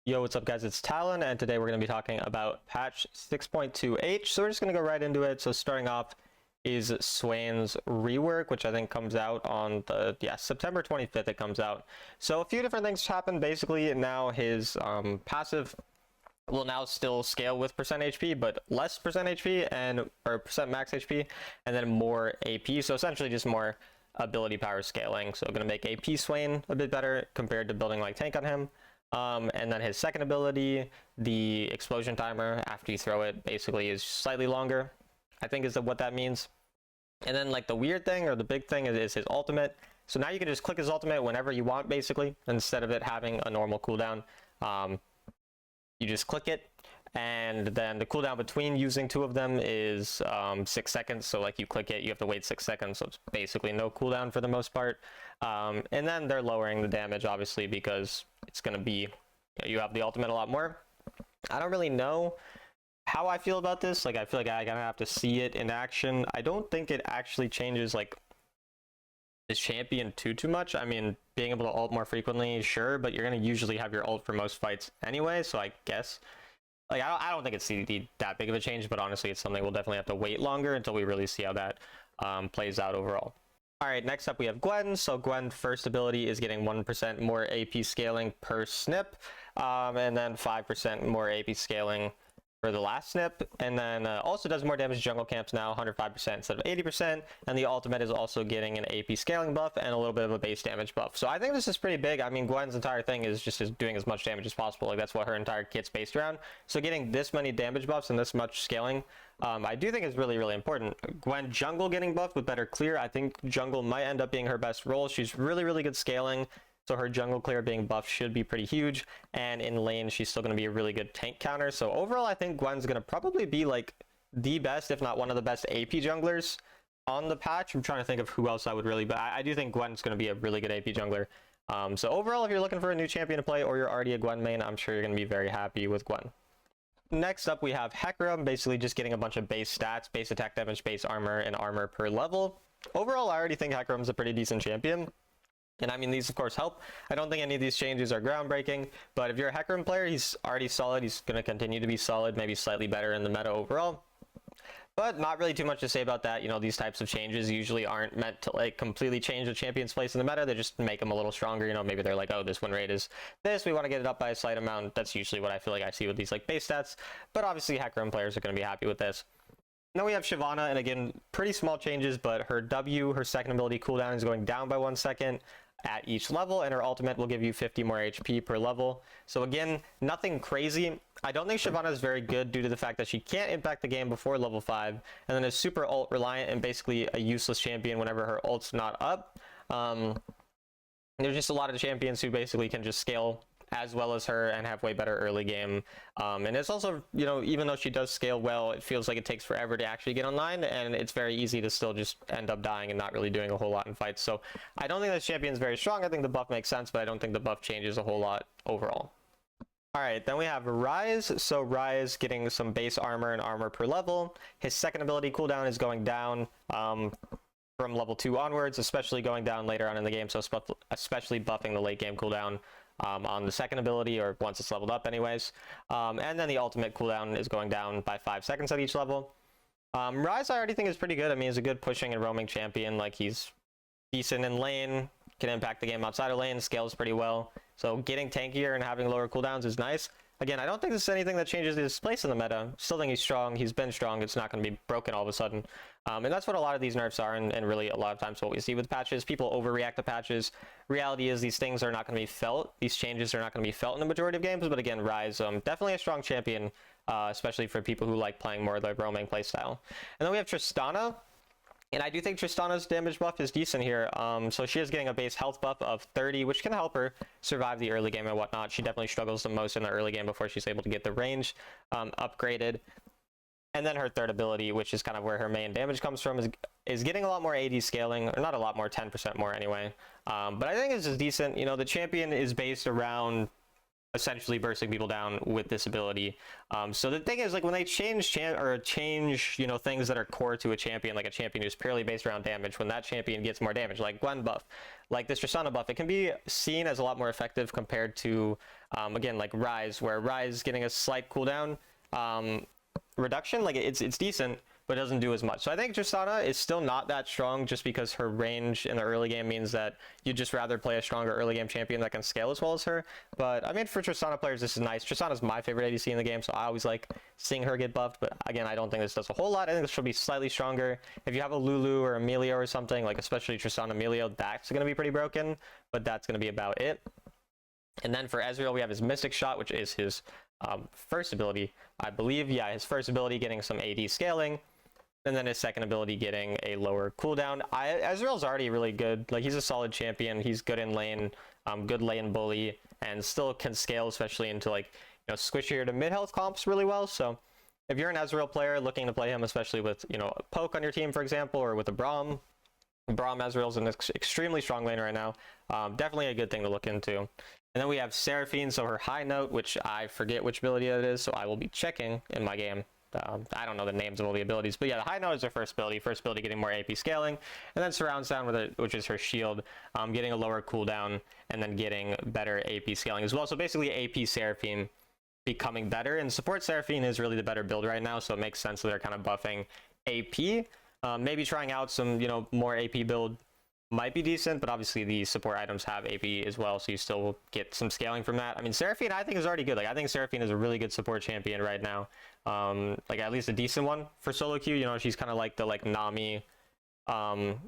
Yo, what's up guys, it's Talon, and today we're going to be talking about patch 6.2H, so we're just going to go right into it. So starting off is Swain's rework, which I think comes out on the, September 25th it comes out. So a few different things happen. Basically now his passive will now still scale with percent HP, but less percent HP or percent max HP, and then more AP, so essentially just more ability power scaling. So going to make AP Swain a bit better compared to building like tank on him. And then his second ability, the explosion timer after you throw it, basically is slightly longer, I think is what that means. And then like the weird thing or the big thing is his ultimate. So now you can just click his ultimate whenever you want, basically, instead of it having a normal cooldown. You just click it, and then the cooldown between using two of them is 6 seconds. So like you click it, you have to wait 6 seconds, so it's basically no cooldown for the most part. And then they're lowering the damage, obviously, because it's going to be, you have the ultimate a lot more. I don't really know how I feel about this. Like, I feel like I'm gonna have to see it in action. I don't think it actually changes like this champion too much. I mean, being able to ult more frequently, sure, but you're gonna usually have your ult for most fights anyway, so I guess like I don't think it's that big of a change, but honestly it's something we'll definitely have to wait longer until we really see how that plays out overall. Alright, next up we have Gwen. So Gwen's first ability is getting 1% more AP scaling per snip, and then 5% more AP scaling for the last snip, and then also does more damage to jungle camps now, 105% instead of 80%, and the ultimate is also getting an AP scaling buff and a little bit of a base damage buff. So I think this is pretty big. I mean, Gwen's entire thing is just doing as much damage as possible. Like, that's what her entire kit's based around. So getting this many damage buffs and this much scaling, I do think is really important. Gwen jungle getting buffed with better clear. I think jungle might end up being her best role. She's really good scaling, so her jungle clear being buffed should be pretty huge, and in lane she's still going to be a really good tank counter. So overall I think Gwen's going to probably be like the best, if not one of the best AP junglers on the patch. I'm trying to think of who else I would really, but I do think Gwen's going to be a really good AP jungler. So overall, if you're looking for a new champion to play or you're already a Gwen main, I'm sure you're going to be very happy with Gwen. Next up we have Hecarim, basically just getting a bunch of base stats, base attack damage, base armor, and armor per level. Overall I already think Hecarim's a pretty decent champion. And I mean, these of course help. I don't think any of these changes are groundbreaking, but if you're a Hecarim player, he's already solid. He's going to continue to be solid, maybe slightly better in the meta overall. But not really too much to say about that. You know, these types of changes usually aren't meant to like completely change the champion's place in the meta. They just make them a little stronger. You know, maybe they're like, oh, this win rate is this, we want to get it up by a slight amount. That's usually what I feel like I see with these like base stats. But obviously Hecarim players are going to be happy with this. Now we have Shyvana, and again, pretty small changes, but her W, her second ability cooldown, is going down by 1 second at each level, and her ultimate will give you 50 more HP per level. So again, nothing crazy. I don't think Shyvana is very good due to the fact that she can't impact the game before level 5, and then is super ult reliant and basically a useless champion whenever her ult's not up. There's just a lot of champions who basically can just scale as well as her and have way better early game. And it's also, you know, even though she does scale well, it feels like it takes forever to actually get online, and it's very easy to still just end up dying and not really doing a whole lot in fights. So I don't think this champion is very strong. I think the buff makes sense, but I don't think the buff changes a whole lot overall. Alright, then we have Ryze. So Ryze getting some base armor and armor per level. His second ability cooldown is going down from level 2 onwards, especially going down later on in the game, so especially buffing the late game cooldown on the second ability, or once it's leveled up anyways. And then the ultimate cooldown is going down by 5 seconds at each level. Ryze I already think is pretty good. I mean, he's a good pushing and roaming champion. Like, he's decent in lane, can impact the game outside of lane, scales pretty well. So getting tankier and having lower cooldowns is nice. Again, I don't think this is anything that changes his place in the meta. Still think he's strong. He's been strong. It's not going to be broken all of a sudden. And that's what a lot of these nerfs are, and really a lot of times what we see with patches. People overreact to patches. Reality is these things are not going to be felt. These changes are not going to be felt in the majority of games. But again, Ryze, definitely a strong champion, especially for people who like playing more of the roaming playstyle. And then we have Tristana. And I do think Tristana's damage buff is decent here. So she is getting a base health buff of 30, which can help her survive the early game and whatnot. She definitely struggles the most in the early game before she's able to get the range upgraded. And then her third ability, which is kind of where her main damage comes from, is getting a lot more AD scaling, or not a lot more, 10% more anyway. But I think this is decent. You know, the champion is based around essentially bursting people down with this ability. So the thing is, like, when they change things that are core to a champion, like a champion who's purely based around damage, when that champion gets more damage, like Gwen buff, like this Tristana buff, it can be seen as a lot more effective compared to, again, like Ryze, where Ryze getting a slight cooldown reduction, like it's decent, but doesn't do as much. So I think Tristana is still not that strong just because her range in the early game means that you'd just rather play a stronger early game champion that can scale as well as her. But I mean, for Tristana players, this is nice. Tristana's my favorite ADC in the game, so I always like seeing her get buffed. But again, I don't think this does a whole lot. I think this should be slightly stronger. If you have a Lulu or Emilio or something, like especially Tristana Emilio, that's going to be pretty broken, but that's going to be about it. And then for Ezreal, we have his Mystic Shot, which is his first ability, I believe. Yeah, his first ability getting some AD scaling. And then his second ability getting a lower cooldown. Ezreal's already really good. Like, he's a solid champion. He's good in lane, good lane bully, and still can scale, especially into, like, you know, squishier to mid-health comps really well. So if you're an Ezreal player looking to play him, especially with, you know, a poke on your team, for example, or with a Braum Ezreal's an extremely strong laner right now. Definitely a good thing to look into. And then we have Seraphine, so her high note, which I forget which ability that is, so I will be checking in my game. I don't know the names of all the abilities, but yeah, the high note is her first ability getting more AP scaling, and then surround sound which is her shield, getting a lower cooldown, and then getting better AP scaling as well. So basically AP Seraphine becoming better, and support Seraphine is really the better build right now, so it makes sense that they're kind of buffing AP. Maybe trying out some, you know, more AP build might be decent, but obviously the support items have AP as well, so you still will get some scaling from that. I mean, Seraphine I think is already good. Like, I think Seraphine is a really good support champion right now. Like, at least a decent one for solo queue. You know, she's kind of like the Nami,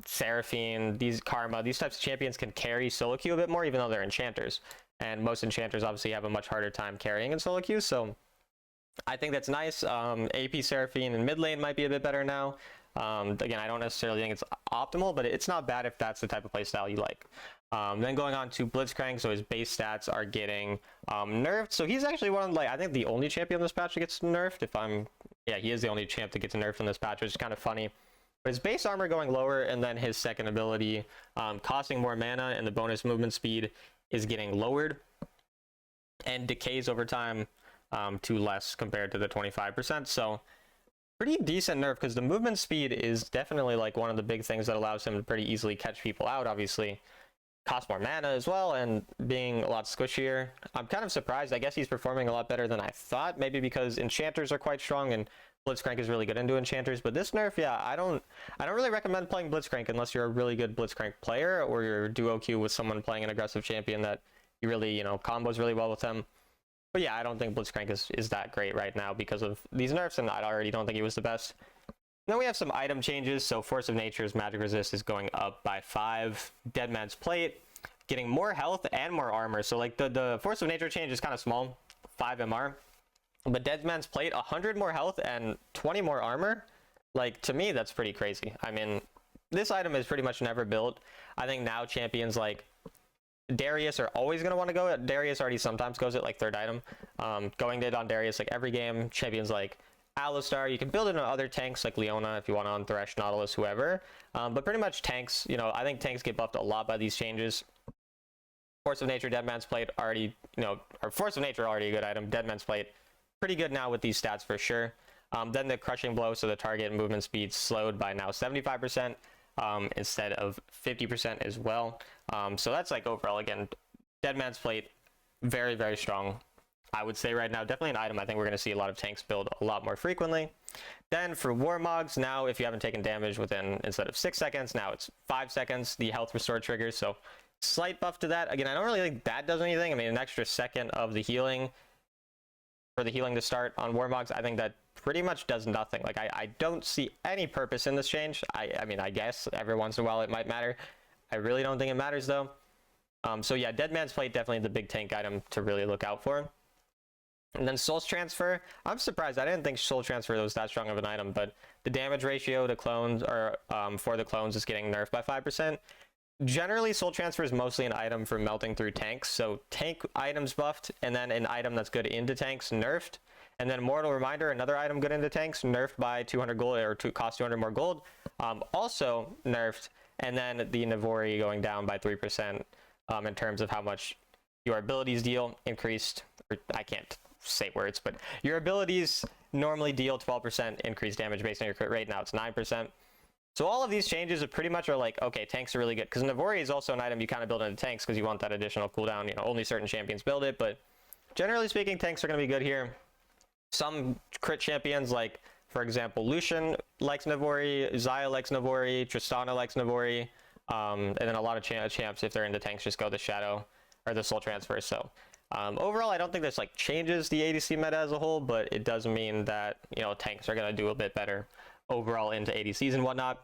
Seraphine, these Karma, these types of champions can carry solo queue a bit more, even though they're enchanters. And most enchanters obviously have a much harder time carrying in solo queue, so I think that's nice. AP Seraphine in mid lane might be a bit better now. Again, I don't necessarily think it's optimal, but it's not bad if that's the type of playstyle you like. Then going on to Blitzcrank, so his base stats are getting nerfed. So he's actually one of, like, I think the only champion in this patch that gets nerfed. Yeah, he is the only champ that gets nerfed in this patch, which is kind of funny. But his base armor going lower, and then his second ability costing more mana, and the bonus movement speed is getting lowered and decays over time to less compared to the 25%. So pretty decent nerf, because the movement speed is definitely like one of the big things that allows him to pretty easily catch people out. Obviously cost more mana as well, and being a lot squishier. I'm kind of surprised. I guess he's performing a lot better than I thought, maybe because enchanters are quite strong and Blitzcrank is really good into enchanters. But this nerf, yeah, I don't really recommend playing Blitzcrank unless you're a really good Blitzcrank player, or you're duo queue with someone playing an aggressive champion that you really, you know, combos really well with them. But yeah, I don't think Blitzcrank is that great right now because of these nerfs, and I already don't think he was the best. Then we have some item changes. So Force of Nature's magic resist is going up by 5. Dead Man's Plate getting more health and more armor. So like the Force of Nature change is kind of small, 5 MR. But Dead Man's Plate, 100 more health and 20 more armor. Like, to me, that's pretty crazy. I mean, this item is pretty much never built. I think now champions like Darius are always going to want to go at Darius. Already sometimes goes at like third item. Going dead on Darius like every game. Champions like Alistar, you can build it on other tanks like Leona if you want on Thresh, Nautilus, whoever. But pretty much tanks, you know, I think tanks get buffed a lot by these changes. Force of Nature, Dead Man's Plate already, you know, or Force of Nature already a good item. Dead Man's Plate, pretty good now with these stats for sure. Then the Crushing Blow, so the target movement speed slowed by now 75%. Instead of 50% as well. So that's like overall, again, Dead Man's Plate, very, very strong. I would say right now, definitely an item I think we're going to see a lot of tanks build a lot more frequently. Then for Warmogs, now if you haven't taken damage within, instead of 6 seconds, now it's 5 seconds, the health restore triggers. So slight buff to that. Again, I don't really think that does anything. I mean, an extra second of the healing, for the healing to start on Warmogs, I think that pretty much does nothing. Like, I don't see any purpose in this change. I mean, I guess every once in a while it might matter. I really don't think it matters though. So yeah, Dead Man's Plate, definitely the big tank item to really look out for. And then Soul Transfer, I'm surprised. I didn't think Soul Transfer was that strong of an item, but the damage ratio to clones, or for the clones, is getting nerfed by 5%. Generally, Soul Transfer is mostly an item for melting through tanks, so tank items buffed, and then an item that's good into tanks nerfed. And then Mortal Reminder, another item good into tanks, nerfed by 200 gold, or cost 200 more gold, also nerfed. And then the Navori going down by 3% in terms of how much your abilities deal increased, or I can't say words, but your abilities normally deal 12% increased damage based on your crit rate. Now it's 9%. So all of these changes are pretty much like, okay, tanks are really good, because Navori is also an item you kind of build into tanks because you want that additional cooldown. You know, only certain champions build it, but generally speaking, tanks are going to be good here. Some crit champions, like for example, Lucian likes Navori, Xayah likes Navori, Tristana likes Navori, and then a lot of champs, if they're into tanks, just go the Shadow or the Soul Transfer. So overall, I don't think this like changes the ADC meta as a whole, but it does mean that, you know, tanks are going to do a bit better overall into ADCs and whatnot.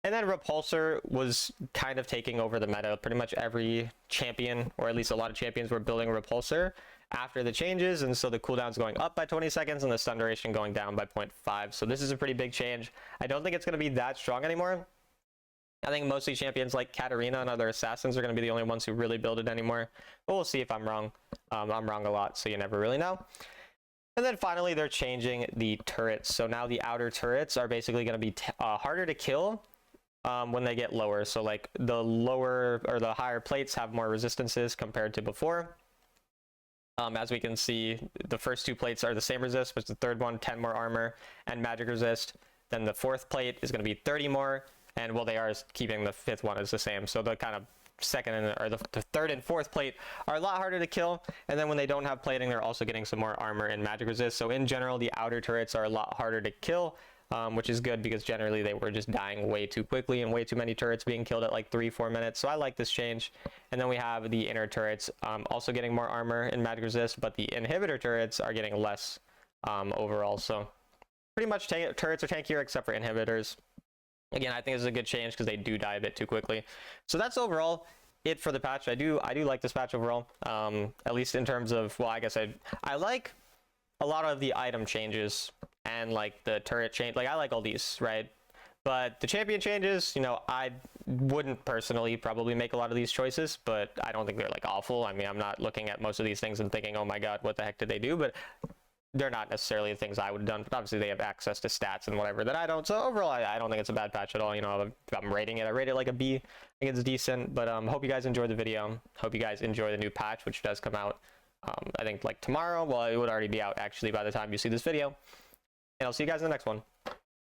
And then Repulsor was kind of taking over the meta. Pretty much every champion, or at least a lot of champions, were building Repulsor after the changes, and so the cooldown's going up by 20 seconds and the stun duration going down by 0.5. So this is a pretty big change. I don't think it's going to be that strong anymore. I think mostly champions like Katarina and other assassins are going to be the only ones who really build it anymore. But we'll see if I'm wrong. I'm wrong a lot, so you never really know. And then finally, they're changing the turrets. So now the outer turrets are basically going to be harder to kill when they get lower. So like the lower or the higher plates have more resistances compared to before. As we can see, the first two plates are the same resist, but the third one, 10 more armor and magic resist. Then the fourth plate is going to be 30 more. And well, they are keeping the fifth one as the same. So the kind of second and or the third and fourth plate are a lot harder to kill. And then when they don't have plating, they're also getting some more armor and magic resist. So in general, the outer turrets are a lot harder to kill, which is good because generally they were just dying way too quickly and way too many turrets being killed at like 3-4 minutes. So I like this change. And then we have the inner turrets also getting more armor and magic resist, but the inhibitor turrets are getting less overall. So pretty much turrets are tankier except for inhibitors. Again, I think this is a good change because they do die a bit too quickly. So that's overall it for the patch. I do like this patch overall, at least in terms of, well, I guess I like a lot of the item changes and like the turret change. Like I like all these, right? But the champion changes, you know, I wouldn't personally probably make a lot of these choices, but I don't think they're like awful. I mean, I'm not looking at most of these things and thinking, oh my god, what the heck did they do? But they're not necessarily the things I would have done, but obviously they have access to stats and whatever that I don't. So overall, I don't think it's a bad patch at all. You know, if I'm rating it, I rate it like a B. I think it's decent, but hope you guys enjoyed the video. Hope you guys enjoy the new patch, which does come out, I think like tomorrow. Well, it would already be out actually by the time you see this video. And I'll see you guys in the next one.